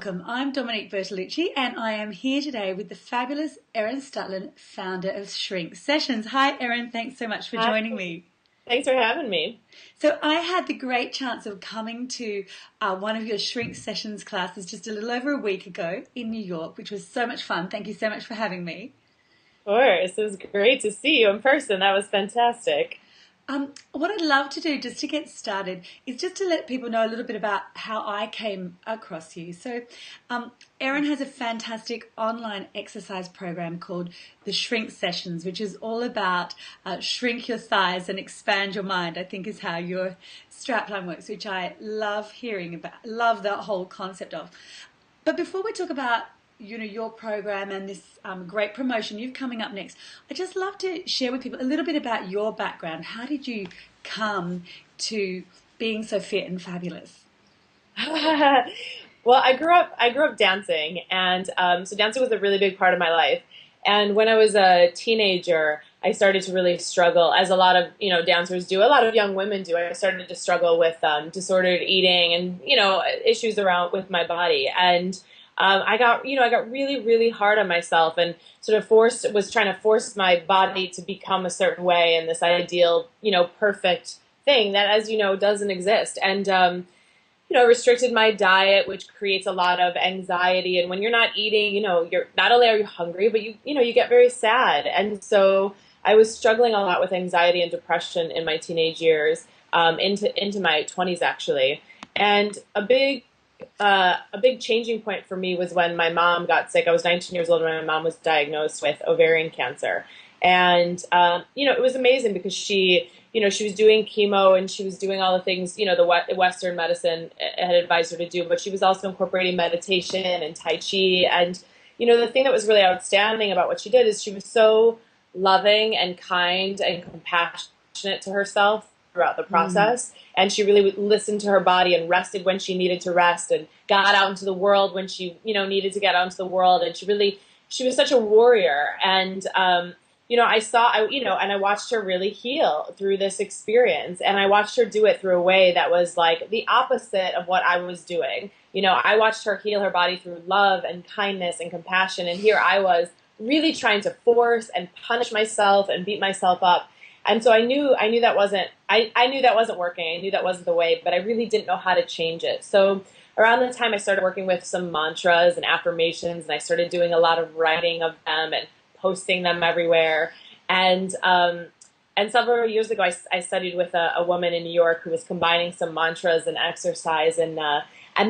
welcome. I'm Domonique Bertolucci and I am here today with the fabulous Erin Stutland, founder of Shrink Sessions. Hi Erin, thanks so much for Hi. joining me. Thanks for having me. So I had the great chance of coming to one of your Shrink Sessions classes just a little over a week ago in New York, which was so much fun. Thank you so much for having me. Of course, it was great to see you in person. That was fantastic. What I'd love to do just to get started is just to let people know a little bit about how I came across you. So, Erin has a fantastic online exercise program called the Shrink Sessions, which is all about shrink your thighs and expand your mind, I think is how your strapline works, which I love hearing about, love the whole concept of. But before we talk about your program and this great promotion you've coming up next, I'd just love to share with people a little bit about your background. How did you come to being so fit and fabulous? Well, I grew up dancing, and so dancing was a really big part of my life. And when I was a teenager, I started to really struggle, as a lot of dancers do, a lot of young women do. I started to struggle with disordered eating and issues around with my body, and I got really, really hard on myself and sort of was trying to force my body to become a certain way in this ideal, perfect thing that, as you know, doesn't exist. And, restricted my diet, which creates a lot of anxiety. And when you're not eating, you're not only are you hungry, but you get very sad. And so I was struggling a lot with anxiety and depression in my teenage years, into my 20s actually. And a big changing point for me was when my mom got sick. I was 19 years old when my mom was diagnosed with ovarian cancer. And, it was amazing because she was doing chemo and she was doing all the things, the Western medicine had advised her to do, but she was also incorporating meditation and Tai Chi. And, the thing that was really outstanding about what she did is she was so loving and kind and compassionate to herself throughout the process. And she really listened to her body and rested when she needed to rest and got out into the world when she, needed to get out into the world. And she was such a warrior. And, and I watched her really heal through this experience. And I watched her do it through a way that was like the opposite of what I was doing. I watched her heal her body through love and kindness and compassion. And here I was really trying to force and punish myself and beat myself up. And so I knew that wasn't working. I knew that wasn't the way, but I really didn't know how to change it. So around the time I started working with some mantras and affirmations, and I started doing a lot of writing of them and posting them everywhere. And several years ago, I studied with a woman in New York who was combining some mantras and exercise. And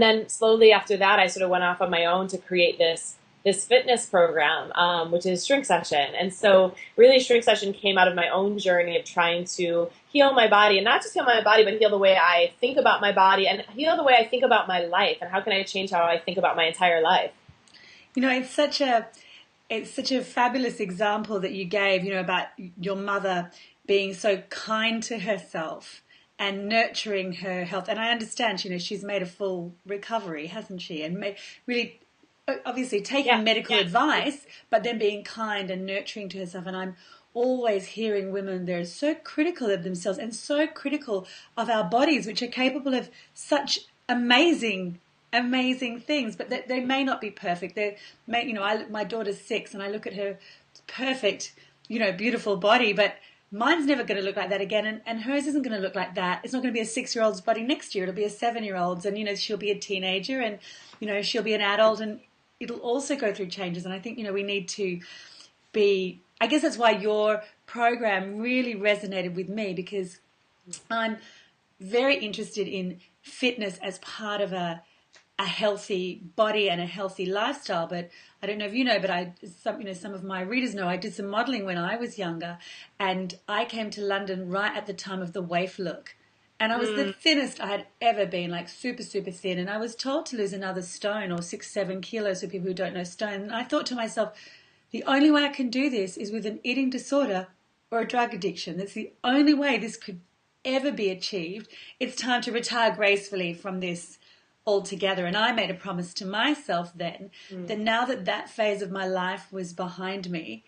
then slowly after that, I sort of went off on my own to create this fitness program, which is Shrink Session. And so really Shrink Session came out of my own journey of trying to heal my body, and not just heal my body, but heal the way I think about my body and heal the way I think about my life. And how can I change how I think about my entire life? It's such a fabulous example that you gave, about your mother being so kind to herself and nurturing her health. And I understand, she's made a full recovery, hasn't she? And really, obviously taking medical advice, but then being kind and nurturing to herself. And I'm always hearing women that are so critical of themselves and so critical of our bodies, which are capable of such amazing things, but they may not be perfect. My daughter's 6 and I look at her perfect, beautiful body, but mine's never going to look like that again, and hers isn't going to look like that. It's not going to be a 6-year-old's body next year. It'll be a 7-year-old's, and she'll be a teenager, and she'll be an adult, and it'll also go through changes. And I think we need to be. I guess that's why your program really resonated with me, because I'm very interested in fitness as part of a healthy body and a healthy lifestyle. But I don't know if you know, but some of my readers know I did some modeling when I was younger, and I came to London right at the time of the waif look. And I was the thinnest I had ever been, like super, super thin. And I was told to lose another stone or 6-7 kilos for people who don't know stone. And I thought to myself, the only way I can do this is with an eating disorder or a drug addiction. That's the only way this could ever be achieved. It's time to retire gracefully from this altogether. And I made a promise to myself then that now that phase of my life was behind me,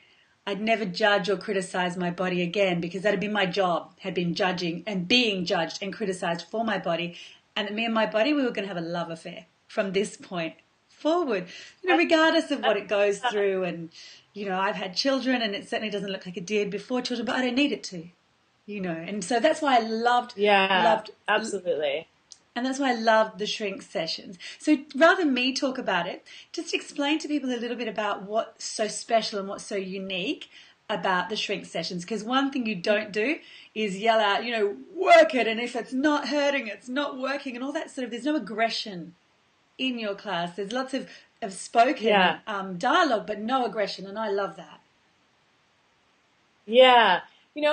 I'd never judge or criticize my body again, because that had been my job, had been judging and being judged and criticized for my body. And that me and my body, we were going to have a love affair from this point forward, regardless of what it goes through. And, I've had children and it certainly doesn't look like it did before children, but I don't need it to, And so that's why I loved, absolutely. and that's why I loved the shrink sessions. So rather than me talk about it, just explain to people a little bit about what's so special and what's so unique about the shrink sessions. Because one thing you don't do is yell out, work it, and if it's not hurting, it's not working, and all that sort of, there's no aggression in your class. There's lots of spoken dialogue, but no aggression, and I love that. Yeah. When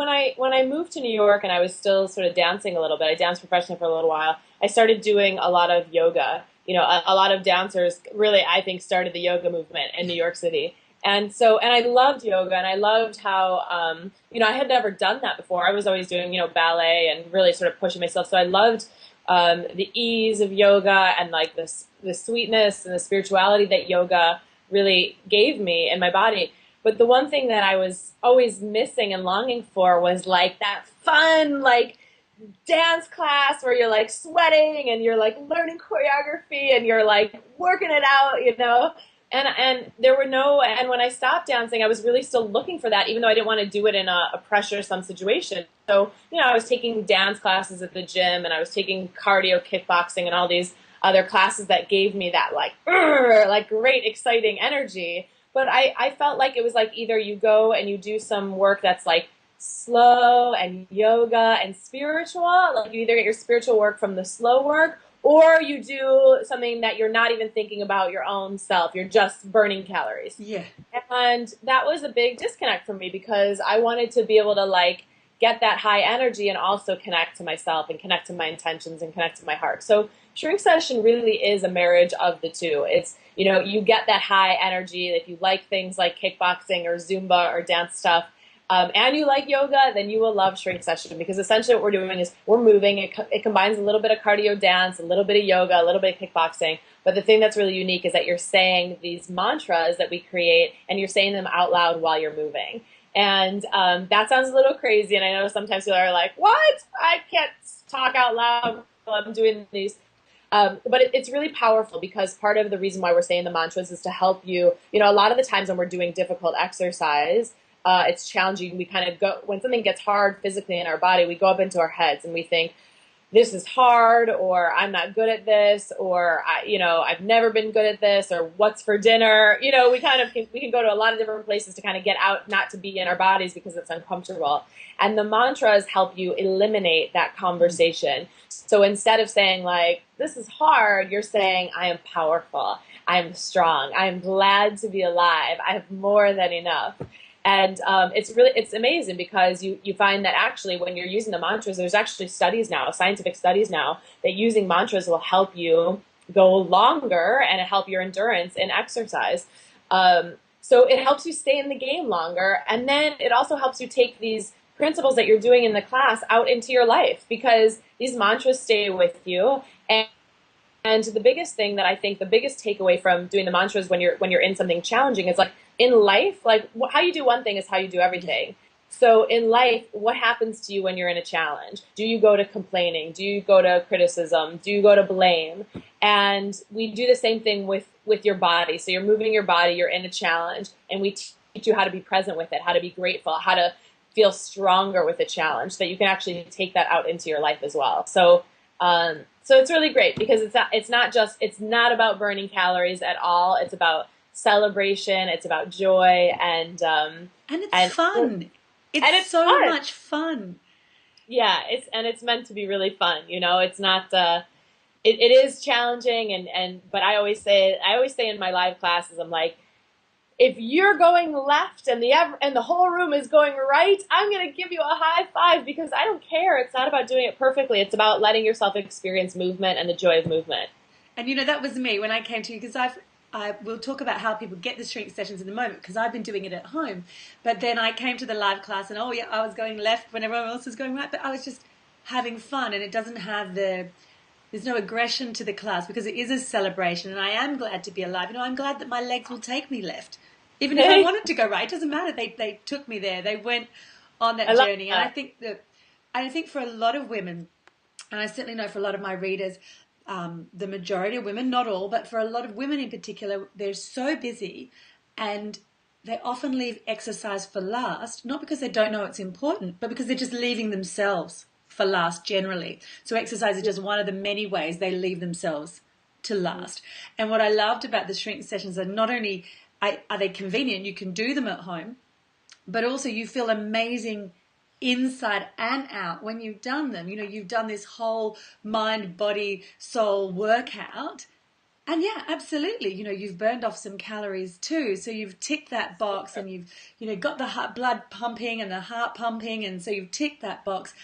I moved to New York and I was still sort of dancing a little bit, I danced professionally for a little while. I started doing a lot of yoga. A lot of dancers really, I think, started the yoga movement in New York City. And I loved yoga, and I loved how, I had never done that before. I was always doing, ballet and really sort of pushing myself. So I loved the ease of yoga and like the sweetness and the spirituality that yoga really gave me in my body. But the one thing that I was always missing and longing for was like that fun, like dance class where you're like sweating and you're like learning choreography and you're like working it out, And when I stopped dancing, I was really still looking for that, even though I didn't want to do it in a pressure-some situation. So, I was taking dance classes at the gym, and I was taking cardio, kickboxing, and all these other classes that gave me that like great, exciting energy. But I felt like it was like either you go and you do some work that's like slow and yoga and spiritual, like you either get your spiritual work from the slow work, or you do something that you're not even thinking about your own self. You're just burning calories. Yeah. And that was a big disconnect for me because I wanted to be able to like get that high energy and also connect to myself and connect to my intentions and connect to my heart. So shrink session really is a marriage of the two. It's, you get that high energy. If you like things like kickboxing or Zumba or dance stuff, and you like yoga, then you will love shrink session because essentially what we're doing is we're moving. It combines a little bit of cardio dance, a little bit of yoga, a little bit of kickboxing. But the thing that's really unique is that you're saying these mantras that we create and you're saying them out loud while you're moving. And that sounds a little crazy. And I know sometimes people are like, what? I can't talk out loud while I'm doing these. But it's really powerful because part of the reason why we're saying the mantras is to help you. A lot of the times when we're doing difficult exercise, it's challenging. We kind of go, when something gets hard physically in our body, we go up into our heads and we think, this is hard, or I'm not good at this, or I've never been good at this, or what's for dinner. We can go to a lot of different places to kind of get out, not to be in our bodies because it's uncomfortable. And the mantras help you eliminate that conversation. So instead of saying like, this is hard, you're saying, I am powerful, I am strong, I am glad to be alive, I have more than enough. And it's amazing because you find that actually when you're using the mantras, there's actually studies now, scientific studies now, that using mantras will help you go longer and help your endurance in exercise. So it helps you stay in the game longer. And then it also helps you take these principles that you're doing in the class out into your life because these mantras stay with you. And the biggest thing that I think, the biggest takeaway from doing the mantras when you're in something challenging is like in life, like how you do one thing is how you do everything. So in life, what happens to you when you're in a challenge? Do you go to complaining? Do you go to criticism? Do you go to blame? And we do the same thing with your body. So you're moving your body, you're in a challenge, and we teach you how to be present with it, how to be grateful, how to feel stronger with a challenge so that you can actually take that out into your life as well. So it's really great because it's not about burning calories at all. It's about celebration. It's about joy and it's fun. It's so fun. much fun. Yeah, it's meant to be really fun. It's not. It is challenging but I always say in my live classes, I'm like, if you're going left and the whole room is going right, I'm going to give you a high five because I don't care. It's not about doing it perfectly. It's about letting yourself experience movement and the joy of movement. And that was me when I came to you because we'll talk about how people get the shrink sessions in a moment because I've been doing it at home. But then I came to the live class and I was going left when everyone else was going right, but I was just having fun and it doesn't have there's no aggression to the class because it is a celebration and I am glad to be alive. I'm glad that my legs will take me left. Even if I wanted to go right, it doesn't matter. They took me there. They went on that journey. And I think for a lot of women, and I certainly know for a lot of my readers, the majority of women, not all, but for a lot of women in particular, they're so busy and they often leave exercise for last, not because they don't know it's important, but because they're just leaving themselves for last generally. So exercise is just one of the many ways they leave themselves to last. And what I loved about the shrink sessions are not only are they convenient, you can do them at home, but also you feel amazing inside and out when you've done them. You know, you've done this whole mind, body, soul workout. And yeah, absolutely. You know, you've burned off some calories too. So you've ticked that box and you've, you know, got the blood pumping and the heart pumping. And so you've ticked that box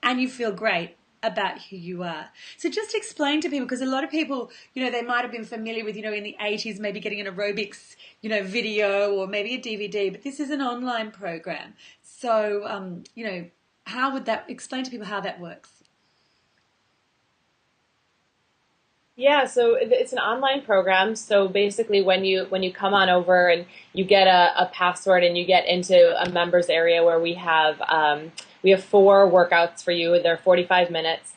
and you feel great about who you are. So just explain to people, because a lot of people, you know, they might have been familiar with, you know, in the 80s, maybe getting an aerobics, you know, video or maybe a DVD, but this is an online program. So, you know, how would that, explain to people how that works? Yeah, so it's an online program. So basically, when you come on over and you get a password and you get into a members area where we have 4 workouts for you. They're 45 minutes.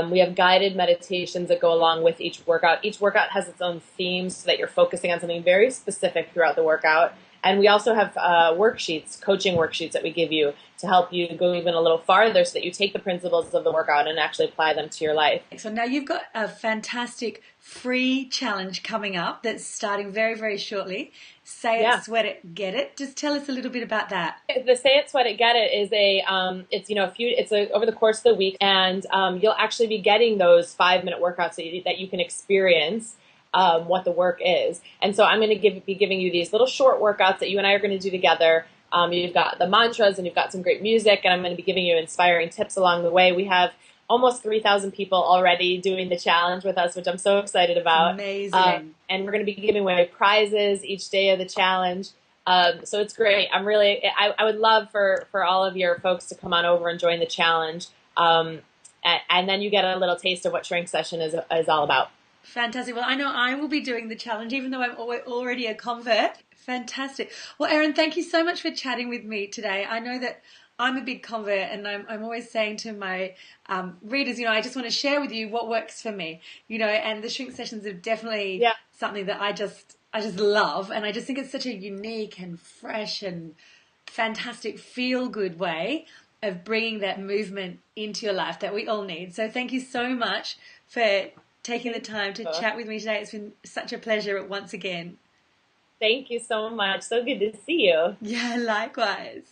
We have guided meditations that go along with each workout. Each workout has its own theme so that you're focusing on something very specific throughout the workout. And we also have worksheets, coaching worksheets that we give you to help you go even a little farther so that you take the principles of the workout and actually apply them to your life. So now you've got a fantastic free challenge coming up that's starting very, very shortly. Say it, sweat it, get it. Just tell us a little bit about that. The Say It, Sweat It, Get It is over the course of the week, and you'll actually be getting those 5-minute workouts that you can experience what the work is. And so I'm going to be giving you these little short workouts that you and I are going to do together. You've got the mantras and you've got some great music, and I'm going to be giving you inspiring tips along the way. We have almost 3,000 people already doing the challenge with us, which I'm so excited about. Amazing. And we're going to be giving away prizes each day of the challenge. So it's great. I would love for all of your folks to come on over and join the challenge. And then you get a little taste of what Shrink Session is all about. Fantastic. Well, I know I will be doing the challenge, even though I'm already a convert. Fantastic. Well, Erin, thank you so much for chatting with me today. I know that I'm a big convert, and I'm always saying to my readers, you know, I just want to share with you what works for me, you know, and the shrink sessions are definitely something that I just love, and I just think it's such a unique and fresh and fantastic feel-good way of bringing that movement into your life that we all need. So thank you so much for taking the time to chat with me today. It's been such a pleasure once again. Thank you so much. So good to see you. Yeah, likewise.